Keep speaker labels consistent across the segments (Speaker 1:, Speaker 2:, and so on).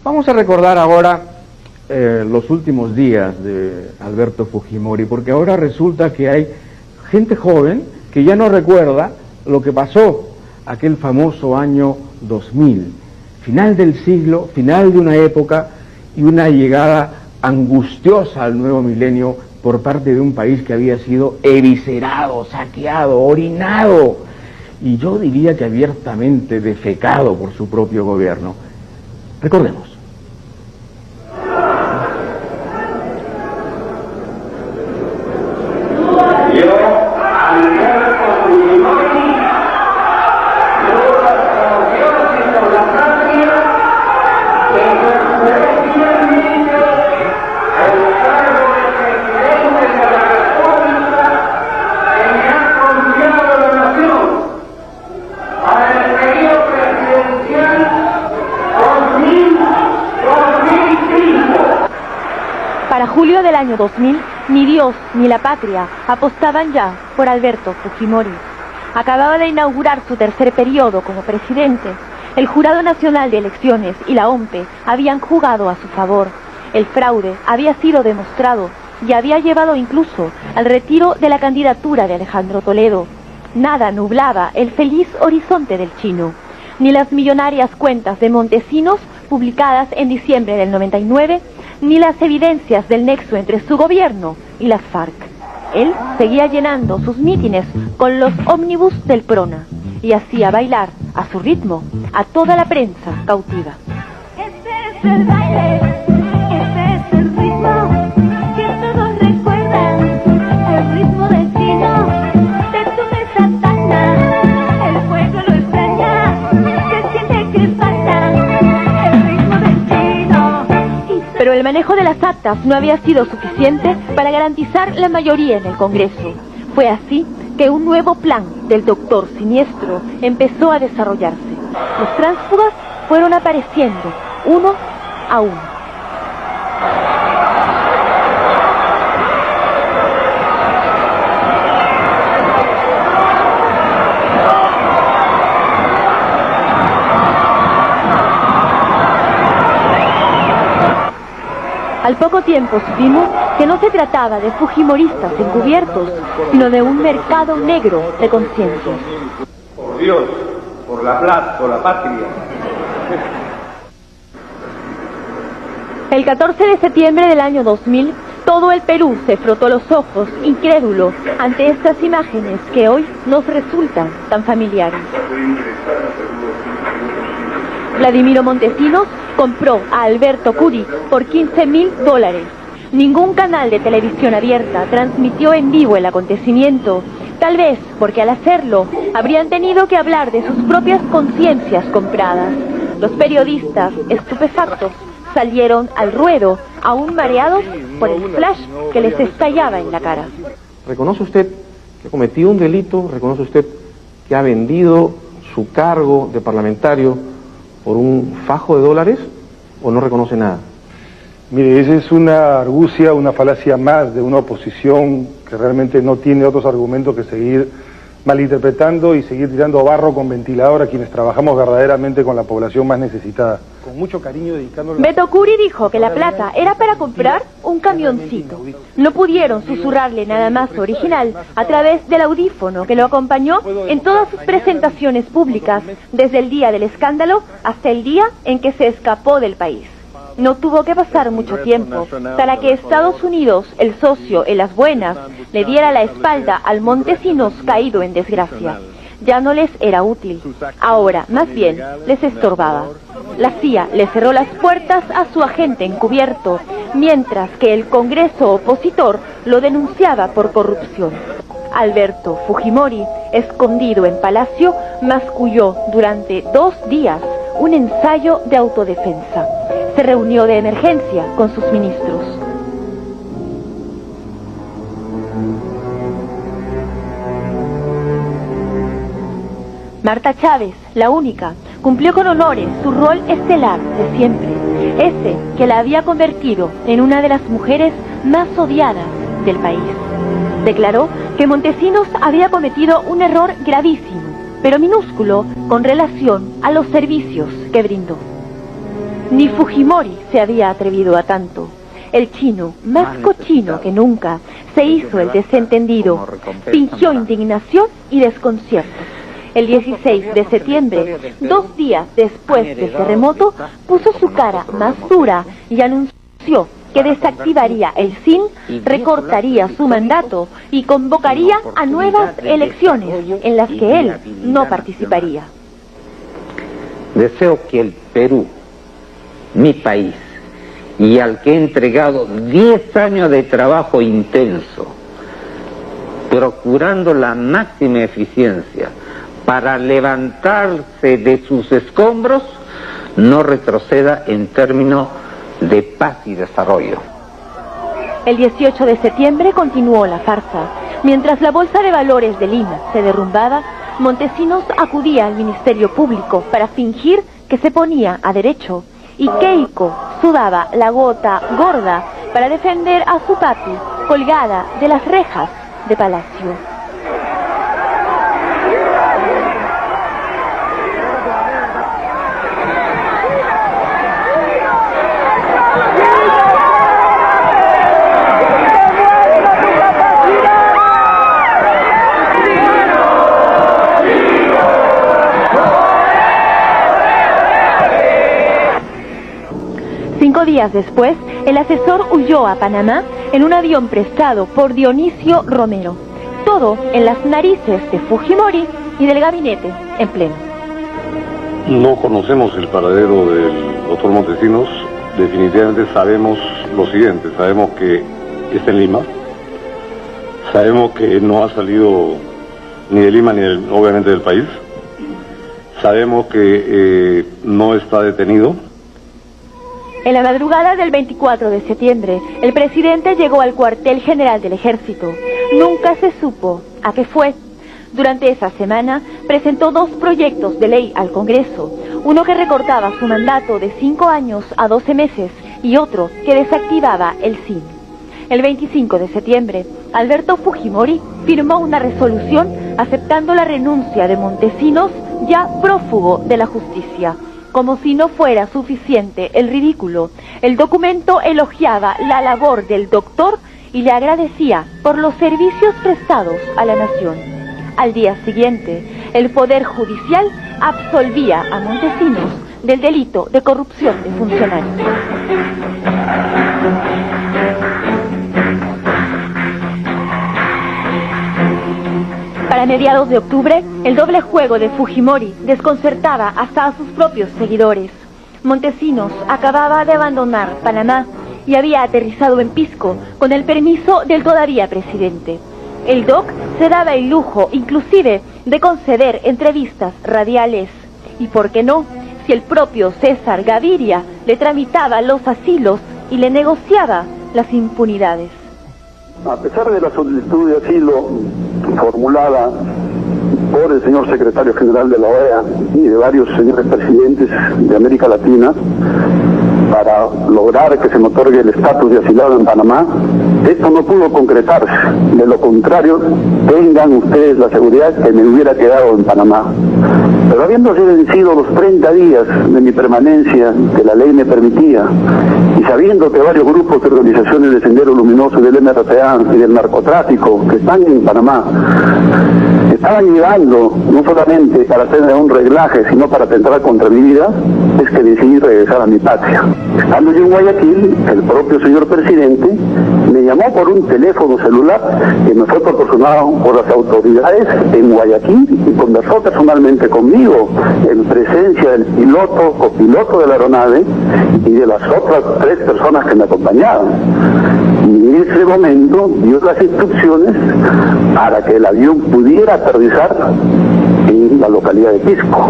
Speaker 1: Vamos a recordar ahora los últimos días de Alberto Fujimori, porque ahora resulta que hay gente joven que ya no recuerda lo que pasó aquel famoso año 2000, final del siglo, final de una época y una llegada angustiosa al nuevo milenio por parte de un país que había sido eviscerado, saqueado, orinado, y yo diría que abiertamente defecado por su propio gobierno. Recordemos.
Speaker 2: Para julio del año 2000, ni Dios ni la patria apostaban ya por Alberto Fujimori. Acababa de inaugurar su tercer periodo como presidente. El Jurado Nacional de Elecciones y la OMPE habían jugado a su favor. El fraude había sido demostrado y había llevado incluso al retiro de la candidatura de Alejandro Toledo. Nada nublaba el feliz horizonte del chino, ni las millonarias cuentas de Montesinos publicadas en diciembre del 99, ni las evidencias del nexo entre su gobierno y las FARC. Él seguía llenando sus mítines con los ómnibus del Prona y hacía bailar a su ritmo a toda la prensa cautiva.
Speaker 3: Este es el baile, este es el ritmo que todos recuerdan, el ritmo del chino, de tu mesa tana, el fuego lo extraña, se siente que falta el ritmo del chino.
Speaker 2: Pero el manejo de las actas no había sido suficiente para garantizar la mayoría en el Congreso. Fue así que un nuevo plan del doctor Siniestro empezó a desarrollarse. Los tránsfugas fueron apareciendo uno a uno. Al poco tiempo supimos que no se trataba de fujimoristas encubiertos, sino de un mercado negro de conciencias.
Speaker 4: Por Dios, por la plata, por la patria.
Speaker 2: El 14 de septiembre del año 2000, todo el Perú se frotó los ojos, incrédulo, ante estas imágenes que hoy nos resultan tan familiares. Vladimiro Montesinos compró a Alberto Curi por $15.000. Ningún canal de televisión abierta transmitió en vivo el acontecimiento, tal vez porque al hacerlo habrían tenido que hablar de sus propias conciencias compradas. Los periodistas, estupefactos, salieron al ruedo, aún mareados por el flash que les estallaba en la cara.
Speaker 5: ¿Reconoce usted que ha cometido un delito? ¿Reconoce usted que ha vendido su cargo de parlamentario por un fajo de dólares? ¿O no reconoce nada?
Speaker 6: Mire, esa es una argucia, una falacia más de una oposición que realmente no tiene otros argumentos que seguir malinterpretando y seguir tirando barro con ventilador a quienes trabajamos verdaderamente con la población más necesitada. Con mucho cariño dedicándole...
Speaker 2: Beto Curi dijo que la plata era para comprar un camioncito. No pudieron susurrarle nada más original a través del audífono que lo acompañó en todas sus presentaciones públicas, desde el día del escándalo hasta el día en que se escapó del país. No tuvo que pasar mucho tiempo para que Estados Unidos, el socio en las buenas, le diera la espalda al Montesinos caído en desgracia. Ya no les era útil. Ahora, más bien, les estorbaba. La CIA le cerró las puertas a su agente encubierto, mientras que el Congreso opositor lo denunciaba por corrupción. Alberto Fujimori, escondido en Palacio, masculló durante 2 días un ensayo de autodefensa. Se reunió de emergencia con sus ministros. Marta Chávez, la única, cumplió con honores su rol estelar de siempre, ese que la había convertido en una de las mujeres más odiadas del país. Declaró que Montesinos había cometido un error gravísimo, pero minúsculo con relación a los servicios que brindó. Ni Fujimori se había atrevido a tanto. El chino, más cochino que nunca, se hizo el desentendido, fingió indignación y desconcierto. El 16 de septiembre, 2 días después del terremoto, puso su cara más dura y anunció que desactivaría el SIN, recortaría su mandato y convocaría a nuevas elecciones en las que él no participaría.
Speaker 7: Deseo que el Perú, mi país, y al que he entregado 10 años de trabajo intenso, procurando la máxima eficiencia para levantarse de sus escombros, no retroceda en términos de paz y desarrollo.
Speaker 2: El 18 de septiembre continuó la farsa. Mientras la Bolsa de Valores de Lima se derrumbaba, Montesinos acudía al Ministerio Público para fingir que se ponía a derecho, y Keiko sudaba la gota gorda para defender a su papi colgada de las rejas de Palacio. Días después, el asesor huyó a Panamá en un avión prestado por Dionisio Romero. Todo en las narices de Fujimori y del gabinete en pleno.
Speaker 8: No conocemos el paradero del doctor Montesinos. Definitivamente sabemos lo siguiente. Sabemos que está en Lima. Sabemos que no ha salido ni de Lima ni obviamente del país. Sabemos que no está detenido.
Speaker 2: En la madrugada del 24 de septiembre, el presidente llegó al cuartel general del ejército. Nunca se supo a qué fue. Durante esa semana, presentó 2 proyectos de ley al Congreso. Uno que recortaba su mandato de 5 años a 12 meses y otro que desactivaba el SIN. El 25 de septiembre, Alberto Fujimori firmó una resolución aceptando la renuncia de Montesinos, ya prófugo de la justicia. Como si no fuera suficiente el ridículo, el documento elogiaba la labor del doctor y le agradecía por los servicios prestados a la nación. Al día siguiente, el Poder Judicial absolvía a Montesinos del delito de corrupción de funcionarios. Para mediados de octubre, el doble juego de Fujimori desconcertaba hasta a sus propios seguidores. Montesinos acababa de abandonar Panamá y había aterrizado en Pisco con el permiso del todavía presidente. El DOC se daba el lujo, inclusive, de conceder entrevistas radiales. ¿Y por qué no? Si el propio César Gaviria le tramitaba los asilos y le negociaba las impunidades.
Speaker 9: A pesar de la solicitud de asilo formulada por el señor secretario general de la OEA y de varios señores presidentes de América Latina para lograr que se me otorgue el estatus de asilado en Panamá, esto no pudo concretarse. De lo contrario, tengan ustedes la seguridad que me hubiera quedado en Panamá. Pero habiéndose vencido los 30 días de mi permanencia que la ley me permitía, y sabiendo que varios grupos de organizaciones de Sendero Luminoso, del MRTA y del narcotráfico que están en Panamá estaban llegando no solamente para hacer un reglaje, sino para atentar contra mi vida, es que decidí regresar a mi patria. Estando yo en Guayaquil, el propio señor presidente me llamó por un teléfono celular que me fue proporcionado por las autoridades en Guayaquil y conversó personalmente conmigo en presencia del piloto, copiloto de la aeronave y de las otras 3 personas que me acompañaban. Y en ese momento dio las instrucciones para que el avión pudiera aterrizar en la localidad de Pisco.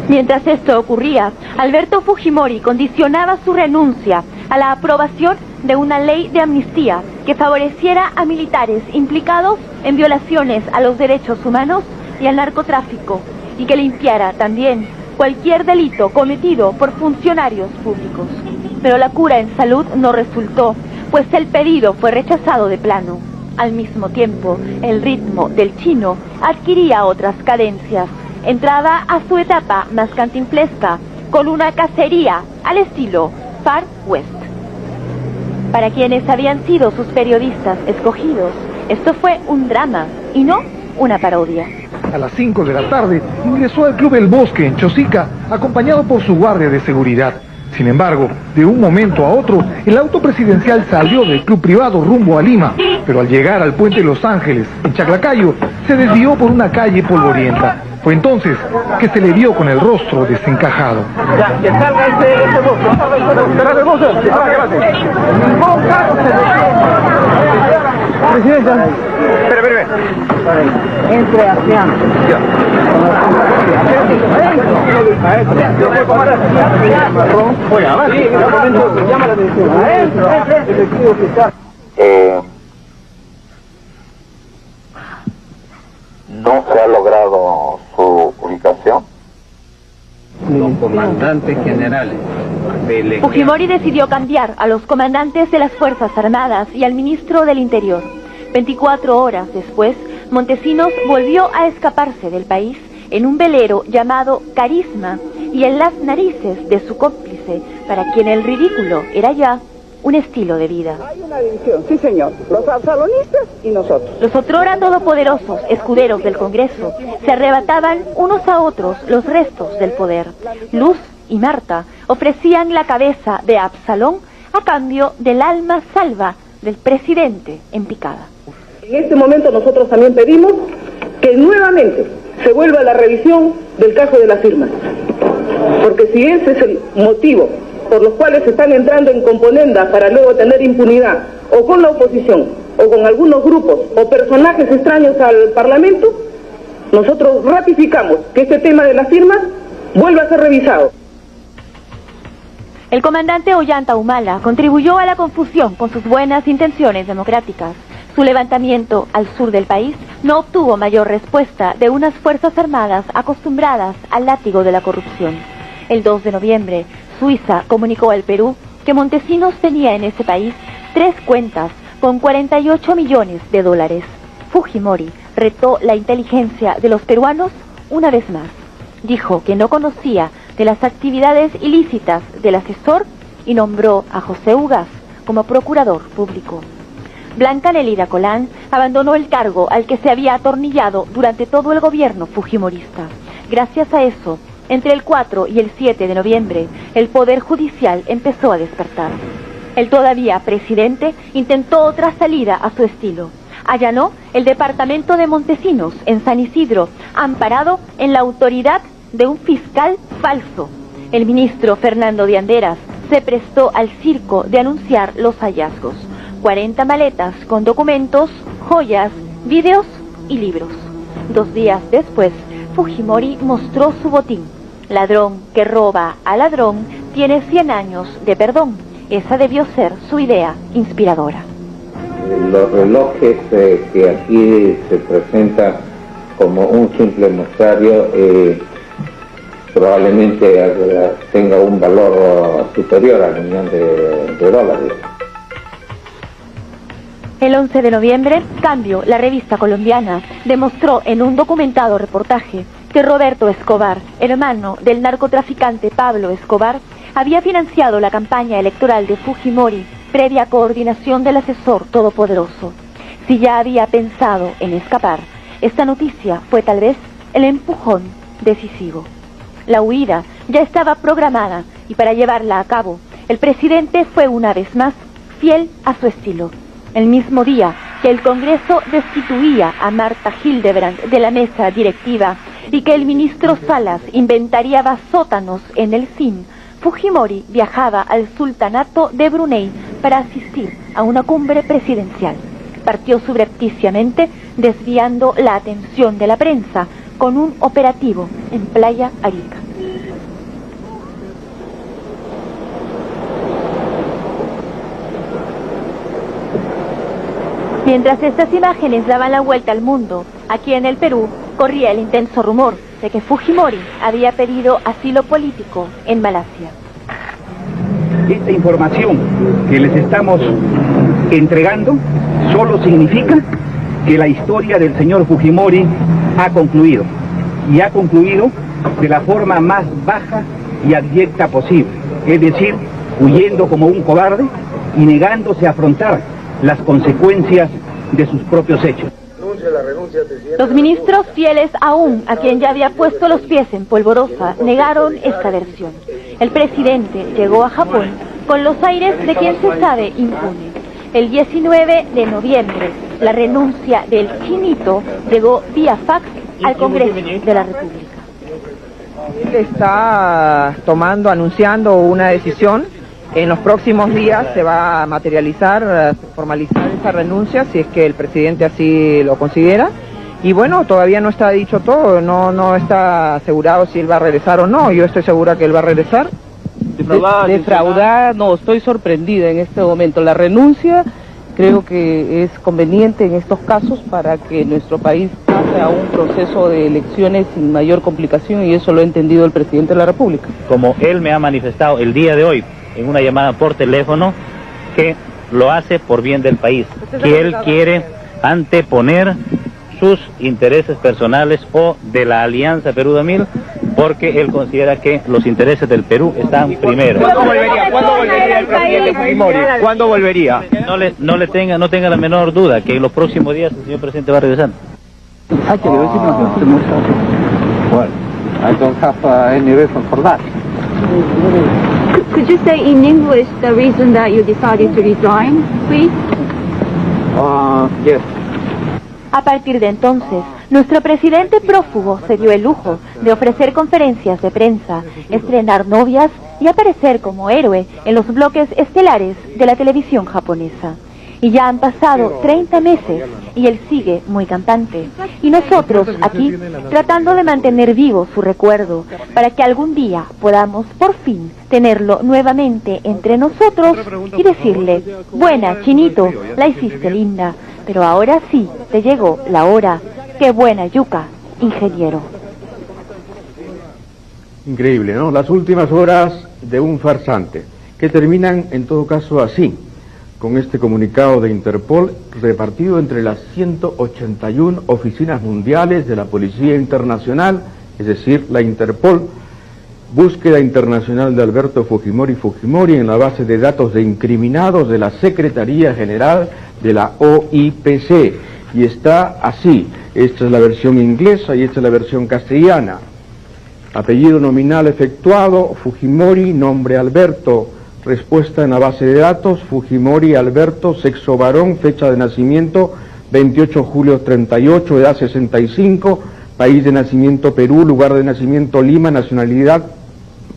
Speaker 2: Mientras esto ocurría, Alberto Fujimori condicionaba su renuncia a la aprobación de una ley de amnistía que favoreciera a militares implicados en violaciones a los derechos humanos y al narcotráfico, y que limpiara también cualquier delito cometido por funcionarios públicos. Pero la cura en salud no resultó, pues el pedido fue rechazado de plano. Al mismo tiempo, el ritmo del chino adquiría otras cadencias. Entraba a su etapa más cantinflesca, con una cacería al estilo Far West. Para quienes habían sido sus periodistas escogidos, esto fue un drama y no una parodia.
Speaker 10: A las 5 de la tarde ingresó al Club El Bosque en Chosica, acompañado por su guardia de seguridad. Sin embargo, de un momento a otro, el auto presidencial salió del club privado rumbo a Lima, pero al llegar al puente Los Ángeles, en Chaclacayo, se desvió por una calle polvorienta. Fue entonces que se le vio con el rostro desencajado.
Speaker 4: Ya, que salga este bozo. Presidenta. Espera. Entre hacia. Llama la atención.
Speaker 7: No se ha logrado su ubicación.
Speaker 11: Los comandantes generales.
Speaker 2: Fujimori decidió cambiar a los comandantes de las Fuerzas Armadas y al ministro del Interior. 24 horas después, Montesinos volvió a escaparse del país en un velero llamado Carisma y en las narices de su cómplice, para quien el ridículo era ya un estilo de vida.
Speaker 12: Hay una división, sí señor, los absalonistas y nosotros.
Speaker 2: Los otrora todopoderosos escuderos del Congreso se arrebataban unos a otros los restos del poder. Luz y Marta ofrecían la cabeza de Absalón a cambio del alma salva del presidente en picada.
Speaker 12: En este momento nosotros también pedimos que nuevamente se vuelva a la revisión del caso de las firmas, porque si ese es el motivo por los cuales se están entrando en componendas para luego tener impunidad, o con la oposición, o con algunos grupos, o personajes extraños al Parlamento, nosotros ratificamos que este tema de las firmas vuelva a ser revisado.
Speaker 2: El comandante Ollanta Humala contribuyó a la confusión con sus buenas intenciones democráticas. Su levantamiento al sur del país no obtuvo mayor respuesta de unas fuerzas armadas acostumbradas al látigo de la corrupción. El 2 de noviembre, Suiza comunicó al Perú que Montesinos tenía en ese país 3 cuentas con 48 millones de dólares. Fujimori retó la inteligencia de los peruanos una vez más. Dijo que no conocía de las actividades ilícitas del asesor y nombró a José Ugas como procurador público. Blanca Nelida Colán abandonó el cargo al que se había atornillado durante todo el gobierno fujimorista. Gracias a eso, entre el 4 y el 7 de noviembre, el Poder Judicial empezó a despertar. El todavía presidente intentó otra salida a su estilo. Allanó el departamento de Montesinos en San Isidro, amparado en la autoridad de un fiscal falso. El ministro Fernando de Anderas se prestó al circo de anunciar los hallazgos. 40 maletas con documentos, joyas, videos y libros. 2 días después, Fujimori mostró su botín. Ladrón que roba a ladrón tiene 100 años de perdón. Esa debió ser su idea inspiradora.
Speaker 7: Los relojes que aquí se presenta como un simple mostrario probablemente tenga un valor superior al $1 millón.
Speaker 2: El 11 de noviembre, Cambio, la revista colombiana, demostró en un documentado reportaje que Roberto Escobar, hermano del narcotraficante Pablo Escobar, había financiado la campaña electoral de Fujimori previa coordinación del asesor todopoderoso. Si ya había pensado en escapar, esta noticia fue tal vez el empujón decisivo. La huida ya estaba programada y para llevarla a cabo, el presidente fue una vez más fiel a su estilo. El mismo día que el Congreso destituía a Marta Hildebrand de la mesa directiva y que el ministro Salas inventariaba sótanos en el CIN, Fujimori viajaba al Sultanato de Brunei para asistir a una cumbre presidencial. Partió subrepticiamente, desviando la atención de la prensa con un operativo en Playa Arica. Mientras estas imágenes daban la vuelta al mundo, aquí en el Perú corría el intenso rumor de que Fujimori había pedido asilo político en Malasia.
Speaker 13: Esta información que les estamos entregando solo significa que la historia del señor Fujimori ha concluido, y ha concluido de la forma más baja y abyecta posible, es decir, huyendo como un cobarde y negándose a afrontar las consecuencias de sus propios hechos.
Speaker 2: Los ministros, fieles aún a quien ya había puesto los pies en polvorosa, negaron esta versión. El presidente llegó a Japón con los aires de quien se sabe impune. El 19 de noviembre, la renuncia del Chinito llegó vía fax al Congreso de la República.
Speaker 14: Él está anunciando una decisión. En los próximos días se va a materializar, formalizar esa renuncia, si es que el presidente así lo considera. Y bueno, todavía no está dicho todo, no está asegurado si él va a regresar o no. Yo estoy segura que él va a regresar.
Speaker 15: Defraudada, no, estoy sorprendida en este momento. La renuncia creo que es conveniente en estos casos para que nuestro país pase a un proceso de elecciones sin mayor complicación, y eso lo ha entendido el presidente de la República.
Speaker 16: Como él me ha manifestado el día de hoy en una llamada por teléfono, que lo hace por bien del país, que él quiere anteponer sus intereses personales o de la Alianza Perú 2000, porque él considera que los intereses del Perú están primero.
Speaker 17: ¿Cuándo volvería el presidente Fujimori? ¿Cuándo volvería?
Speaker 16: No tenga la menor duda que en los próximos días el señor presidente va a regresar.
Speaker 7: Well, I don't have any reason for that.
Speaker 3: Could you say in English the reason that you decided to resign, please?
Speaker 7: Yes.
Speaker 2: A partir de entonces, nuestro presidente prófugo se dio el lujo de ofrecer conferencias de prensa, estrenar novias y aparecer como héroe en los bloques estelares de la televisión japonesa. Y ya han pasado 30 meses y él sigue muy campante. Y nosotros aquí tratando de mantener vivo su recuerdo para que algún día podamos por fin tenerlo nuevamente entre nosotros y decirle: buena, Chinito, la hiciste linda, pero ahora sí te llegó la hora. Qué buena yuca, ingeniero.
Speaker 1: Increíble, ¿no? Las últimas horas de un farsante, que terminan en todo caso así, con este comunicado de Interpol repartido entre las 181 oficinas mundiales de la Policía Internacional, es decir, la Interpol. Búsqueda internacional de Alberto Fujimori en la base de datos de incriminados de la Secretaría General de la OIPC. Y está así, esta es la versión inglesa y esta es la versión castellana. Apellido nominal efectuado, Fujimori, nombre Alberto. Respuesta en la base de datos, Fujimori Alberto, sexo varón, fecha de nacimiento 28 de julio 38, edad 65, país de nacimiento Perú, lugar de nacimiento Lima, nacionalidad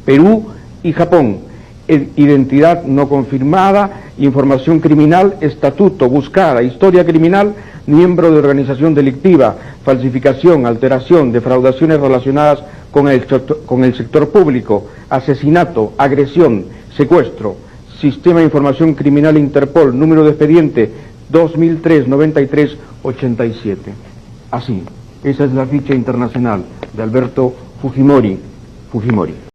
Speaker 1: Perú y Japón, identidad no confirmada, información criminal, estatuto, buscada, historia criminal, miembro de organización delictiva, falsificación, alteración, defraudaciones relacionadas con el sector público, asesinato, agresión, secuestro, Sistema de Información Criminal Interpol, número de expediente 2003-93-87. Así, esa es la ficha internacional de Alberto Fujimori.